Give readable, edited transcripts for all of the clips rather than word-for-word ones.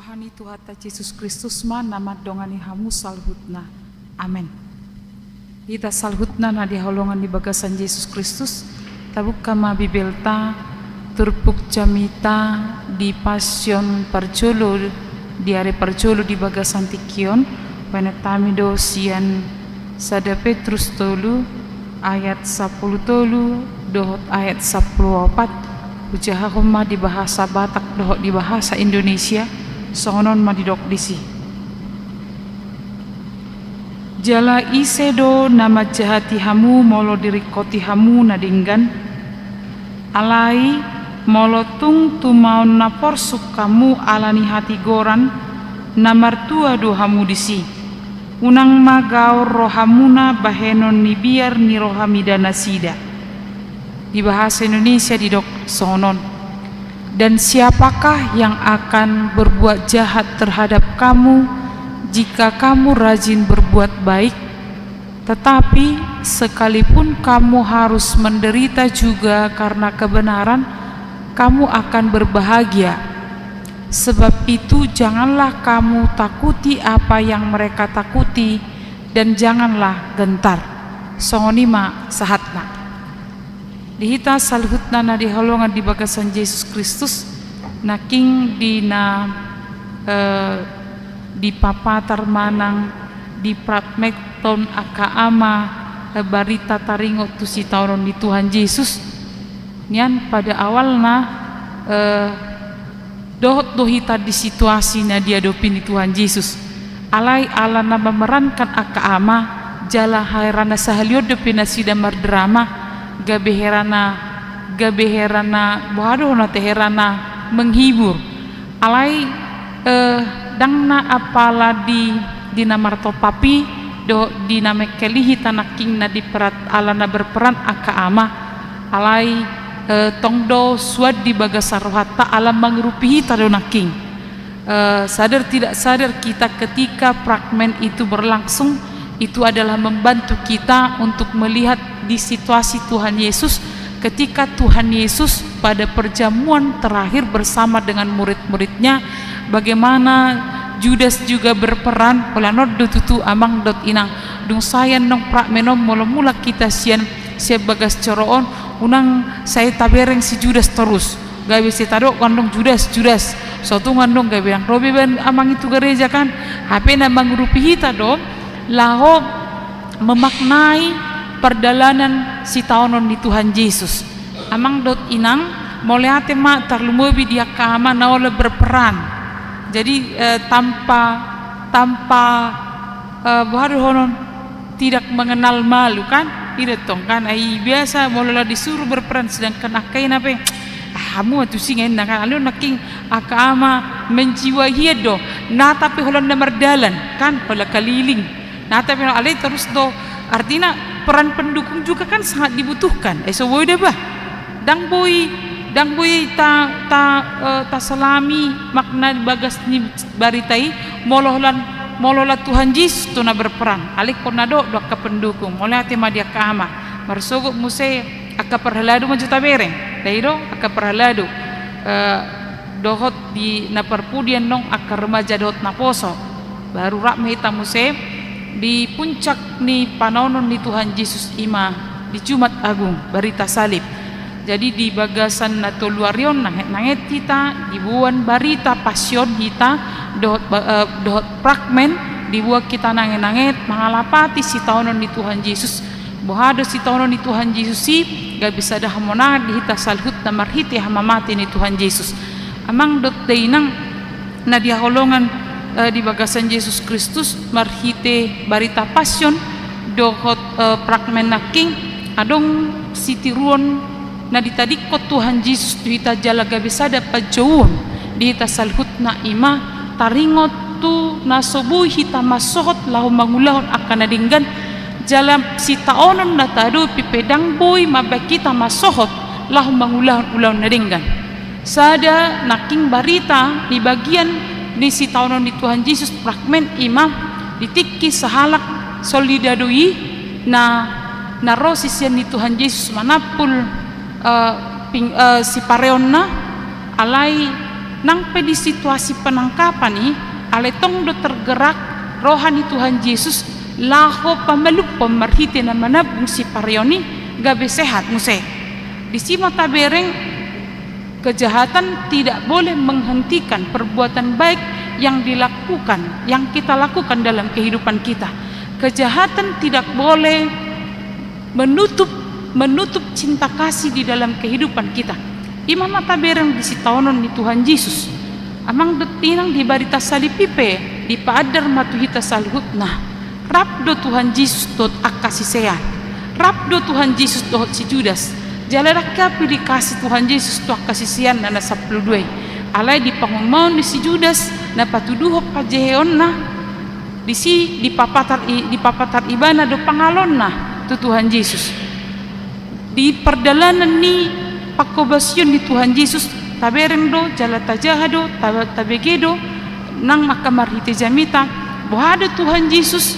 Rohani Tuhan Yesus Kristus nama dongani hamu salhutna. Amin. Kita salhutna na di holongan di bagasan Yesus Kristus. Tabuk kama bibelta turpuk jamita di pasion parjolo di are parjolo di bagasan tikion. Penetami dosian sada Petrus tolu ayat 10 tolu dohot ayat 14. Ujaha homa di bahasa Batak dohot di bahasa Indonesia. Sonon madidok disi jala isedo nama jahati hamu molo dirikoti hamu nadinggan alai molo tung tumaon napor sukamu alani hati goran namartua do hamu disi unang magaur rohamuna bahenon ni biar ni rohamidana sida di bahasa Indonesia didok sonon. Dan siapakah yang akan berbuat jahat terhadap kamu jika kamu rajin berbuat baik? Tetapi sekalipun kamu harus menderita juga karena kebenaran, kamu akan berbahagia. Sebab itu janganlah kamu takuti apa yang mereka takuti, dan janganlah gentar. Songonima sahatna. Dihita salhutna na di holongan di bagasan Yesus Kristus naking di papatar manang di pratmekton akaama barita taringo tu si tauron di Tuhan Yesus nian pada awalna dohot dohita di situasi na dia dopin di Tuhan Yesus alai alana memerankan akaama jala hairana sahalio dopina sida mardrama gabeherana bohado na teherana menghibur alai dangna apala di namarto papi do di namekelihi tanaking na diperat alana berperan akaama alai tongdo suad di bagasar rohata alam mangrupihi tadonaking sadar tidak sadar kita ketika fragmen itu berlangsung itu adalah membantu kita untuk melihat di situasi Tuhan Yesus ketika Tuhan Yesus pada perjamuan terakhir bersama dengan murid-muridnya, bagaimana Judas juga berperan olanod do tutu amang dot inang dung sayan nong prak menom mula kita sian bagas coroon unang saya tabereng si Judas terus gawe si tadok kandung Judas suatu ngandung gawe yang robi ben amang itu gereja kan HP na mangrupi hita do laho memaknai perjalanan si taonon di Tuhan Yesus amang dot inang moleate ma tarlumobi dia kama naole berperan jadi tanpa bahar honon tidak mengenal malu kan tidak tong kan ai biasa mola disuruh berperan sedangkan akai nape hamu atu singen kan alun naking akama menjiwai do na tapi holon merdalan kan hola keliling nah tapi alai terus do artinya peran pendukung juga kan sangat dibutuhkan so boy deh bah dang boy ta salami makna bagas ni baritai molola Tuhan Yesus tu na berperan alik konado do ka pendukung mola ate madia kama marsogok muse aka perhalado majuta bereng dairo aka perhalado dohot di na perpudian nong aka remaja dohot na poso baru rak mehita muse di puncak ni panonon ni Tuhan Yesus ima di Jumat Agung barita salib jadi di bagasan nato luarion nanget kita dibuan barita pasion kita dohot fragmen dibuat kita nanget mangalapati si taonon ni Tuhan Yesus bohado si taonon ni Tuhan Yesus si gak bisa dah mona dihita salhut na marhiti hamamati ni Tuhan Yesus amang dot dainang na dia holongan di bagasan Yesus Kristus marhite barita pasion dohot fragmen naking adong sitiruon na ditadikot Tuhan Yesus tuhita jalaga besada pajauon dihita salhut na ima taringot tu nasobuhi hita masohot lahu mangulahon akan nadinggan jalam si taonon na tadu pipedang boy mabakita masohot lahu mangulahon ulahon nadinggan sada naking barita di bagian di si taonon di Tuhan Yesus fragmen imam ditikki sahalak solidadoi na rosisian di Tuhan Yesus manapul si pareonna alai nang di situasi penangkapan ni aletong do tergerak rohani Tuhan Yesus laho pameluk pemerhiti na manabung si Parioni gabe sehat muse di sima tabereng. Kejahatan tidak boleh menghentikan perbuatan baik yang dilakukan, yang kita lakukan dalam kehidupan kita. Kejahatan tidak boleh menutup cinta kasih di dalam kehidupan kita. Imam tabereng di sitaonon ni Tuhan Yesus. Amang detinang di barita salipipe di paadar matuhita salhutna. Rabdo Tuhan Yesus tot akasisean. Rabdo Tuhan Yesus tot si Judas. Jalaraka pilih kasih Tuhan Yesus tuh kasisian na 12 alay di pangumaon ni si Judas na patuduhok pa jeheon na di papatar ibana do pangalon na tu Tuhan Yesus di perdalanan ni pakobasyon ni Tuhan Yesus tabereng do jalata jahado tabegedo nang makamarhite jamita bohado Tuhan Yesus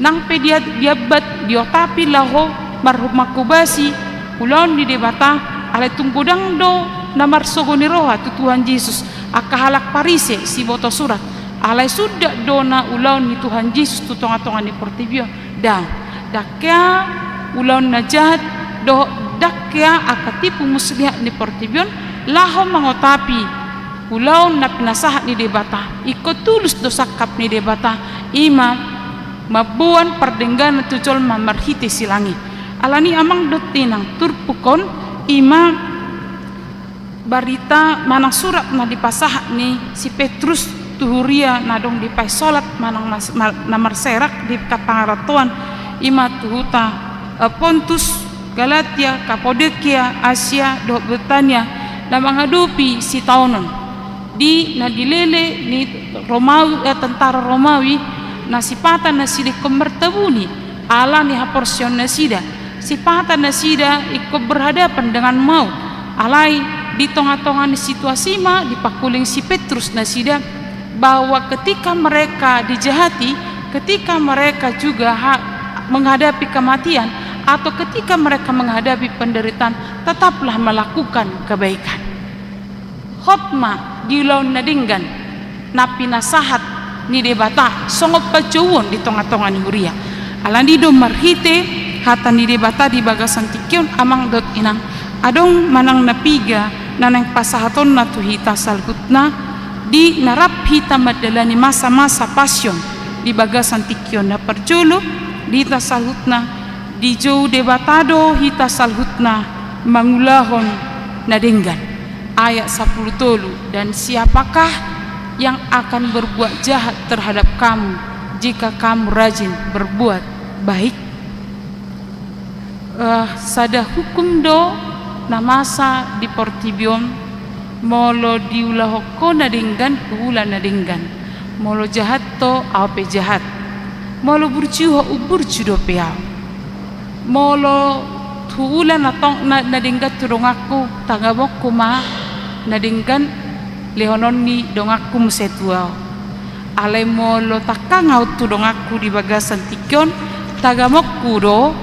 nang pedia diabat diotapi laho marhum makobasi ulon di debata ale tunggudang do namar sogoni roha tu Tuhan Yesus akahalak parise si boto surat alai sudah dona ulon ni Tuhan Yesus tu tonga-tonga ni portibio dan dakya ulon na jahat do dakya akatipu muslihat ni portibion laho mangotapi ulon na pinasahat ni debata ikut tulus do sakap ni debata ima mabuan perdenggan tucol mamarhite silangi alani amang dotinang turpukon ima barita manang surat na dipasah ni si Petrus tuhuria nadong dipai solat manang namar serak di kapangaratuan ima tuhuta Pontus, Galatia, Kapodekia, Asia, do Britania na menghadapi si taonon di nadilele ni Romawi tentara Romawi nasipatan na sila kemertabuni ala ni haporsion na sida sipatan na sida ikut berhadapan dengan maut alai di tengah-tengah situasi ma dipakuling si Petrus na sida bahwa ketika mereka dijahati, ketika mereka juga menghadapi kematian atau ketika mereka menghadapi penderitaan, tetaplah melakukan kebaikan. Hopma diulaun nadinggan napi nasahat ni debata songop pacuwon di tengah-tengah ni huria alandi do marhite hata ni debata di bagasan tikion amang dot inang adong manang napiga nanang pasahaton na tuhita salhutna di narap hita madalani masa-masa pasyon di bagasan tikion na perjolo di tasalhutna di jauh debatado hita salhutna mangulahon nadenggan ayat 10 tolu dan siapakah yang akan berbuat jahat terhadap kamu jika kamu rajin berbuat baik. Sada hukum do namasa di portibion molo diulahoko nadinggan kuhula nadinggan molo jahat to ape jahat molo burcuho uburcu do peao molo tuula natong nadinggan tudongaku tagabok kuma nadinggan lehonon ni dongaku musetuao alai molo takang au tudongaku di bagasan tikion tagamokku do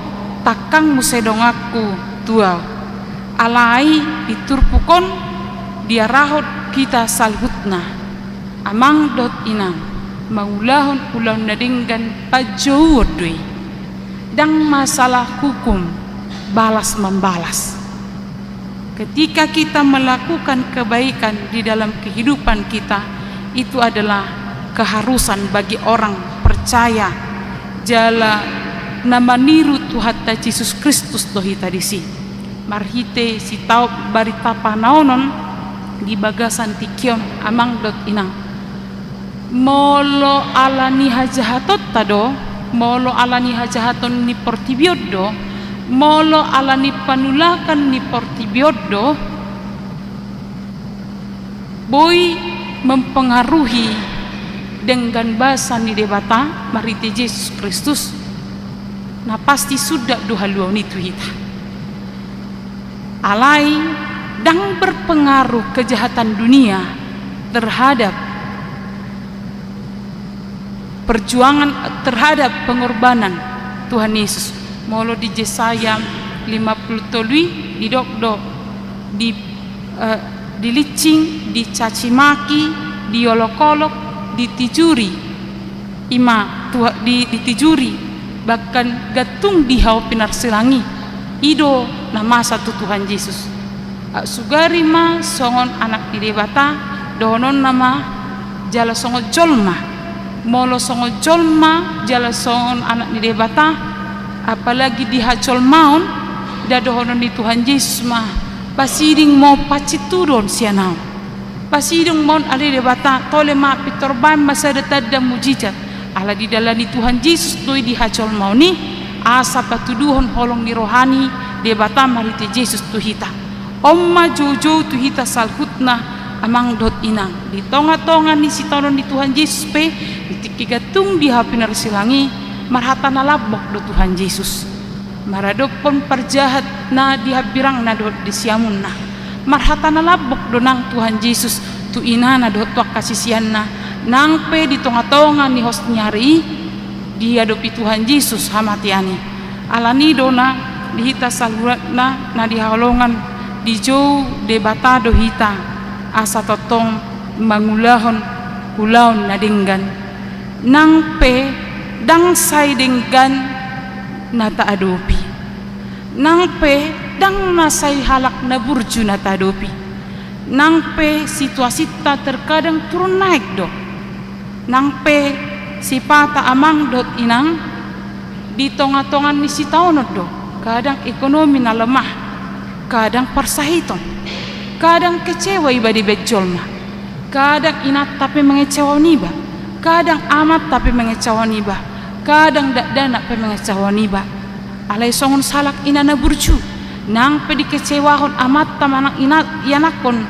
takang musedongaku tuau alai diturpukon dia rahot kita salhutna amang dot inang mangulahon ulau nadinggan pajodui dang masalah hukum balas membalas. Ketika kita melakukan kebaikan di dalam kehidupan kita, itu adalah keharusan bagi orang percaya jala nama niru Tuhan Yesus Kristus dohita disi marhite si tau barita panaonon di bagasan tikion amang dot inang molo alani hajahatot tado molo alani hajahaton ni portibiodo molo alani panulakan ni portibiodo boy mempengaruhi dengan bahasa ni debata marite Yesus Kristus na pasti sudah dohaluau ni tuhita alai dang berpengaruh kejahatan dunia terhadap perjuangan terhadap pengorbanan Tuhan Yesus molo di Yesaya 50 tolui di dokdo di dilicing, dicaci maki, diolok-olok, ditijuri, ditijuri, bahkan gatung dihau pinar selangi. Ido nama satu Tuhan Yesus. Sugari ma songon anak di debata, donon nama jala songo jolma, molo songo jolma jala songon anak di debata, apalagi di hacol maun, dadohonon di Tuhan Yesus mah pasiding mau paciturun sianau, pasiding mau ada debata tole ma pitorban masa datad dan mujizat ala di dalam di Tuhan Yesus doi di hacol mau ni asa patuduhon holong di rohani debata marite Yesus tuhita omma jojo tuhita salhutna amang dot inang di tonga-tonga ni si tonon di Tuhan Yesus pe ditikigatung di hapinar silangi marhata nalabok do Tuhan Yesus maradopon perjahat na dihabirang na do di siamun na marhata nalabok do nang Tuhan Yesus tu ina na do tuak kasisian na nang pe di tonga-tonga ni hos nyari dihadopi Tuhan Yesus hamatiani alani dona dihita salurat na dihalongan di jauh debata do hita asa totong mangulahon kulaon na dinggan nang pe dang say dinggan na taadopi nang pe dang nasay halak na burju na taadopi nang pe situasi ta terkadang turun naik do nang pe si pata amang dot inang di tonga-tongan ni si taonot do kadang ekonomi na lemah kadang persahiton kadang kecewa iba di bejol mah kadang inat tapi mengecewa niba kadang amat tapi mengecewa niba kadang dak dana pe mengecewa niba alai songon salak inana burju nang pe dikecewahon amat tamanang inat yanakon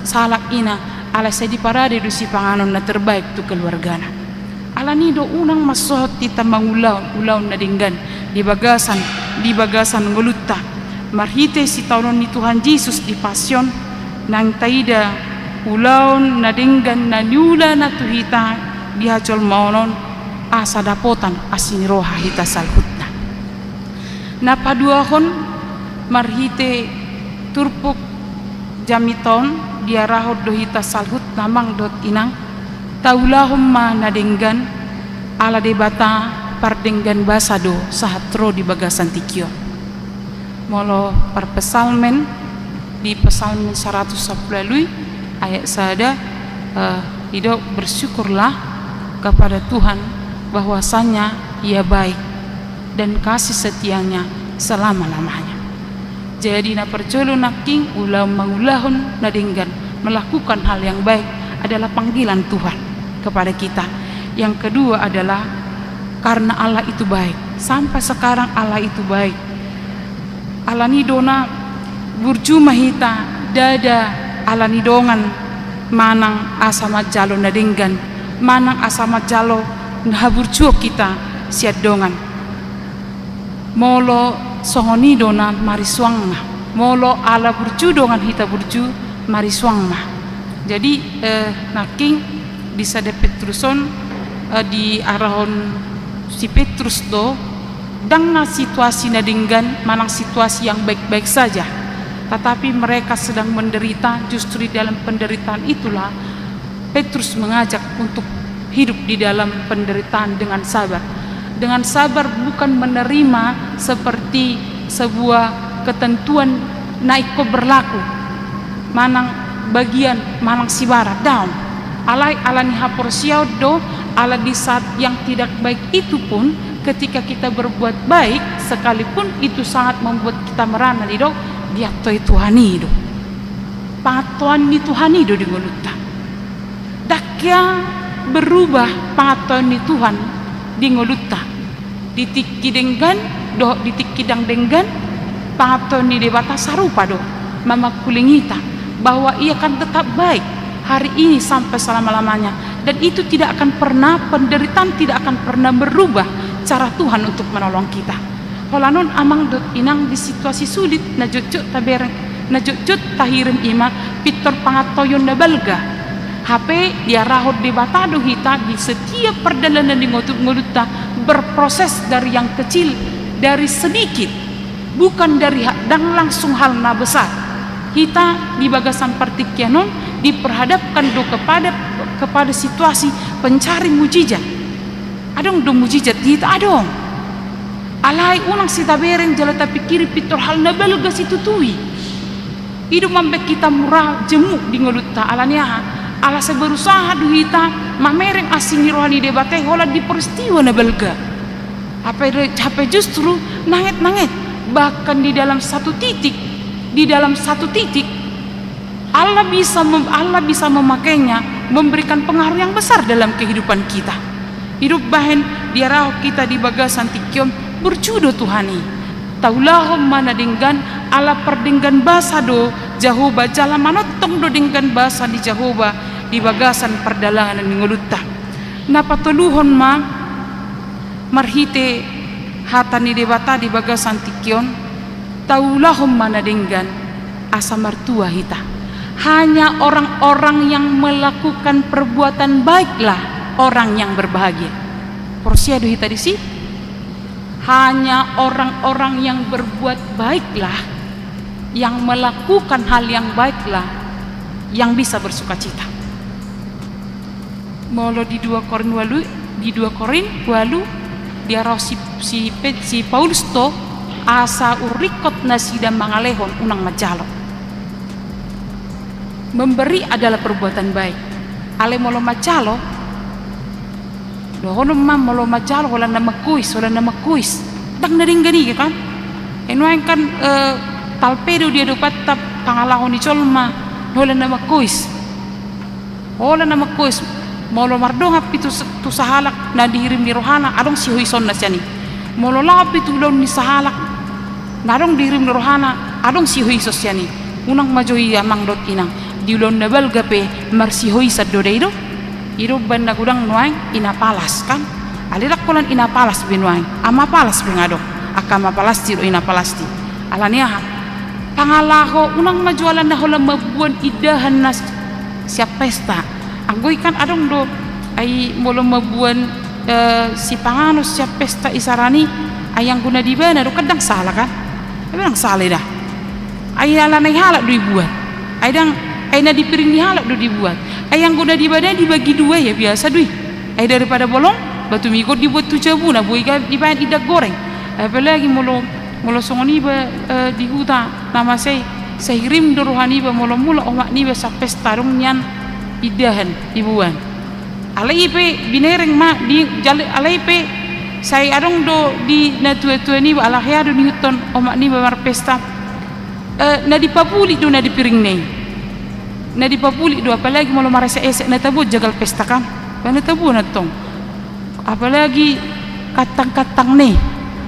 salak ina alai sedi parade du si panganon na terbaik tu keluargana alani do unang masohot tita mangulaon na dinggan di bagasan ngulutta marhite si taunon ni Tuhan Yesus di pasyon nang taida ulaon na dinggan na niula na tuhita di hacol maonon asa dapotan asin roha hita salhutna napaduahon marhite turpuk jamiton dia rahot do hita salhut namang dot inang taulahum ma nadenggan ala debata pardenggan basado sahatro di bagasan tikio molo perpesalmen di pesalmen 110 ayat sada hidup bersyukurlah kepada Tuhan bahwasanya ia baik dan kasih setianya selama-lamanya. Jadi na percolo naking ulah mangulahon nadenggan melakukan hal yang baik adalah panggilan Tuhan kepada kita. Yang kedua adalah karena Allah itu baik. Sampai sekarang Allah itu baik. Allah ni dona burju mahita dada Allah ni dongan manang asama jalo nadenggan manang asama jalo nahaburju kita siat dongan molo songoni dona mariswang mah molo ala burju dongan hita burju mariswang mah. Jadi naking bisa de Petruson di arahon si Petrus do dang na situasi nadinggan manang situasi yang baik-baik saja tetapi mereka sedang menderita. Justru di dalam penderitaan itulah Petrus mengajak untuk hidup di dalam penderitaan dengan sabar bukan menerima seperti sebuah ketentuan naik ko berlaku manang bagian manang sibara down alai alani hapor siau do ala di saat yang tidak baik itu pun ketika kita berbuat baik sekalipun itu sangat membuat kita merana di do dia toy Tuhani do patuan ni Tuhani do di ngolutta dakya berubah patuan ni Tuhan di ngolutta ditikidenggan do ditikidang denggan patuan ni debata sarupa do mama kulingita bahwa ia akan tetap baik hari ini sampai selama-lamanya dan itu tidak akan pernah penderitaan tidak akan pernah berubah cara Tuhan untuk menolong kita. Holanon amang dot inang di situasi sulit najujut tabereng najujut tahirim ima pitor pangatoyon na balga HP dia rahot di batado hita di setiap perjalanan di ngoluta berproses dari yang kecil dari sedikit bukan dari dan langsung hal na besar kita di bagasan partikianon diperhadapkan do kepada situasi pencari mujizat. Adong do mujizat kita adong. Alai unang sita bereng jala tapi kiri pitor hal na belga situ tui. Hidup mambek kita murah jemuk di ngeluta alania ala seberusaha duhita mamereng asing rohani debate hola di peristiwa na belga. Apa justru nanget bahkan di dalam satu titik Allah bisa memakainya memberikan pengaruh yang besar dalam kehidupan kita. Hidup bahen diarah kita di bagasan tikion berjudo Tuhani. Taulahom mana denggan ala perdenggan basa do Jahoba jala manotong do denggan basa di Jahoba di bagasan perdalangan ni ngulutta. Napatuluhon ma marhite hatani debata di bagasan tikion taulahom mana denggan asa mertua hita. Hanya orang-orang yang melakukan perbuatan baiklah orang yang berbahagia. Porsiado hita di sini. Hanya orang-orang yang berbuat baiklah, yang melakukan hal yang baiklah, yang bisa bersuka cita. Molo di 2 Korin walu dia si Paulus to asa urikot nasida mangalehon unang majalo. Memberi adalah perbuatan baik. Ale molo majalo dohono mam molo majalo wala nama kuis dang naring gani kan enoan kan talpedo dia dapat tap pangalahon ni colma wala nama kuis molo mardonga pitu tu sahalak na dihirim di rohana adong si hoison na siani molo lapi tu lon ni sahalak nadong dihirim di rohana adong si hoisos siani unang majoi amang dot inang diulon na balgape marsi hoisad do deido iro banda gudang nuang inapalas kan alirak kolan inapalas binuang ama palas bingado akama palasti do inapalasti alania pangalaho unang majualan na hola mabuan idahan nas siap pesta anggoy kan adong do ay molo mabuan si pangano siap pesta isarani ayang guna di bana do kadang salah kan kadang salah dah ay alanay halak do ibuat ay na dipiring halak do dibuat ayang guna di badan dibagi 2 ya biasa dui ay daripada bolong batu mikot dibuat 7 na buih dibayan idak goreng apalagi molo songoni ba di huta nama saya hirim do rohani ba molo omak ni ba sa pesta rong nyan idahan ibuan alai pe binereng ma di jale alai pe saya adong do di na tua ni ba alahya do ni huton omak ni ba mar pesta na dipapuli do na dipiring nei na dipapuli do apalagi molo marasa esek na tabu jagal pesta kan bana tabu na tong apalagi katang-katang nih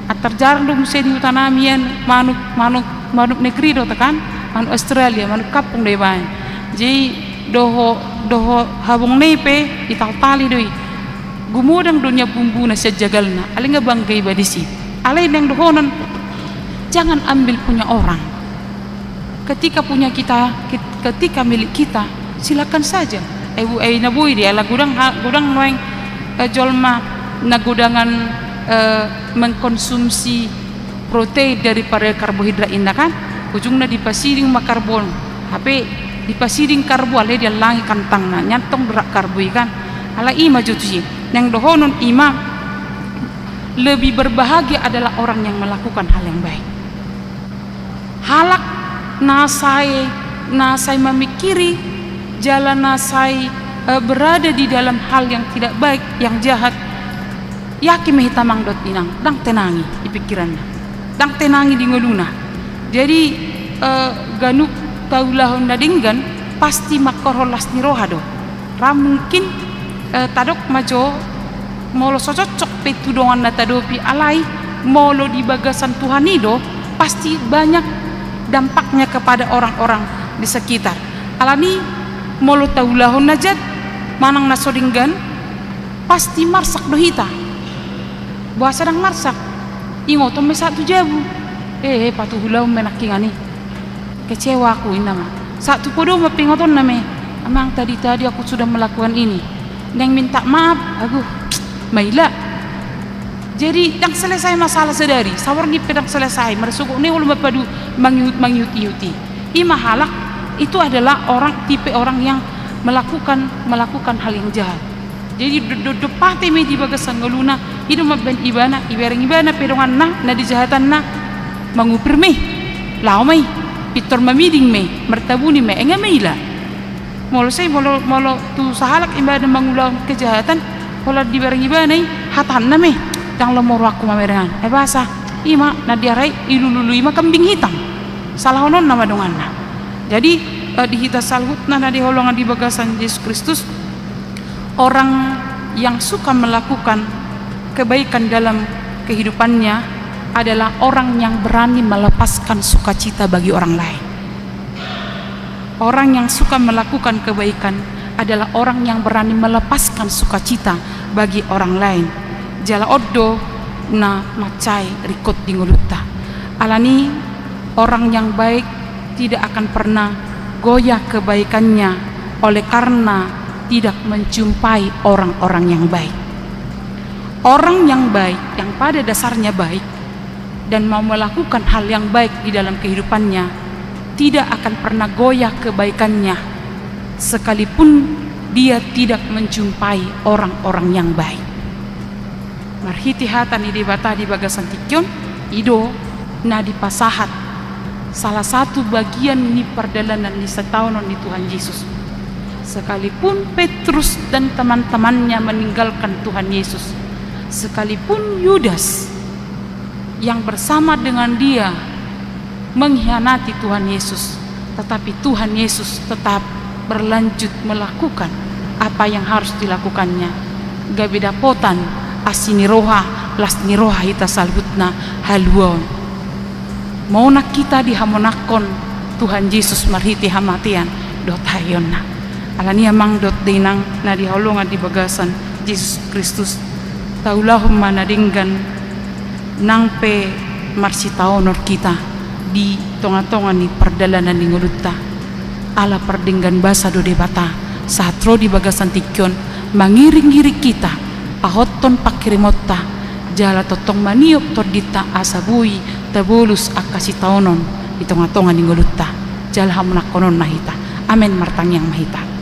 atar jarang do musi di hutanamian manuk negeri do tekan manuk Australia manuk kapung deh ban jadi doho habung nepe ital-tali doi gumudang dunia bumbu na sejagalna alinga banggai badisi alai neng dohonan jangan ambil punya orang ketika punya kita ketika milik kita silakan saja nabui dia lah gudang noeng jolma na gudangan mengkonsumsi protein daripada karbohidrat indah kan ujungnya dipasiring makarbon HP dipasiring karbo ale dia langi kantang na nyantong gerak karbo kan ala ima jutusi yang dohonon ima lebih berbahagia adalah orang yang melakukan hal yang baik halak nasai memikiri jalan nasai berada di dalam hal yang tidak baik yang jahat yakin mehitamang dot inang dang tenangi di pikirannya dang tenangi di ngeluna jadi ganuk taulahon dadinggan pasti makorolas ni rohado mungkin tadok majo molo cocok petu dongan natadopi alai molo di bagasan Tuhan itu pasti banyak dampaknya kepada orang-orang di sekitar alani molo taulahon najat manang nasodinggan pasti marsak dohita buah sedang marsak ingoto me satu jabu patu hulau menakingani kecewa aku inama satu podo mapingoton name amang tadi aku sudah melakukan ini neng minta maaf aduh maila jadi dang selesai masalah sedari sawar ni pedang selesai meresukuk ni ulun mapadu mangyut-yuti Ima halak itu adalah tipe orang yang melakukan hal yang jahat. Jadi do pate me di bagasan ngeluna hidup maben ibana ibereng ibana pedongan na di jahatan na mangupir me lao me pitor mamiding me mertabuni me enga meila molo tu sahalak ibana mangulang kejahatan pola di bereng ibana hatan na me dang lemor aku mamerengan basa ima na diarai ilululu ima kambing hitam salah honon nama dongan na. Jadi di hita salhutna na di holongan di bagasan Yesus Kristus, orang yang suka melakukan kebaikan dalam kehidupannya adalah orang yang berani melepaskan sukacita bagi orang lain. Orang yang suka melakukan kebaikan adalah orang yang berani melepaskan sukacita bagi orang lain. Jala oddo na macai rikot di nguluta. Alani orang yang baik tidak akan pernah goyah kebaikannya oleh karena tidak menjumpai orang-orang yang baik. Orang yang baik, yang pada dasarnya baik dan mau melakukan hal yang baik di dalam kehidupannya, tidak akan pernah goyah kebaikannya sekalipun dia tidak menjumpai orang-orang yang baik. Marhiti hatan ide bata di bagasan tikyon ido na di pasahat salah satu bagian ni perjalanan di setahun di Tuhan Yesus. Sekalipun Petrus dan teman-temannya meninggalkan Tuhan Yesus, sekalipun Yudas yang bersama dengan dia mengkhianati Tuhan Yesus, tetapi Tuhan Yesus tetap berlanjut melakukan apa yang harus dilakukannya. Gabida potan asini roha lasni roha ita salbutna haluon. Mau nak kita dihamonakon Tuhan Yesus marhiti hamatian dot hayonna. Alani amang dot dinang na diholongan di bagasan Yesus Kristus. Taulahum manadinggan nang pe marsitaonor kita di tonga-tonga ni perdalanan di ngulutta. Ala perdinggan basa do debata saat ro di bagasan tikyon mangiring-ngiri kita pahoton pakirimotta jala totong maniop tordita asabui tabulus akasi taonon di tonga-tonga ni ngulutta jala hamunakonon nahita. Amen martang yang mahita.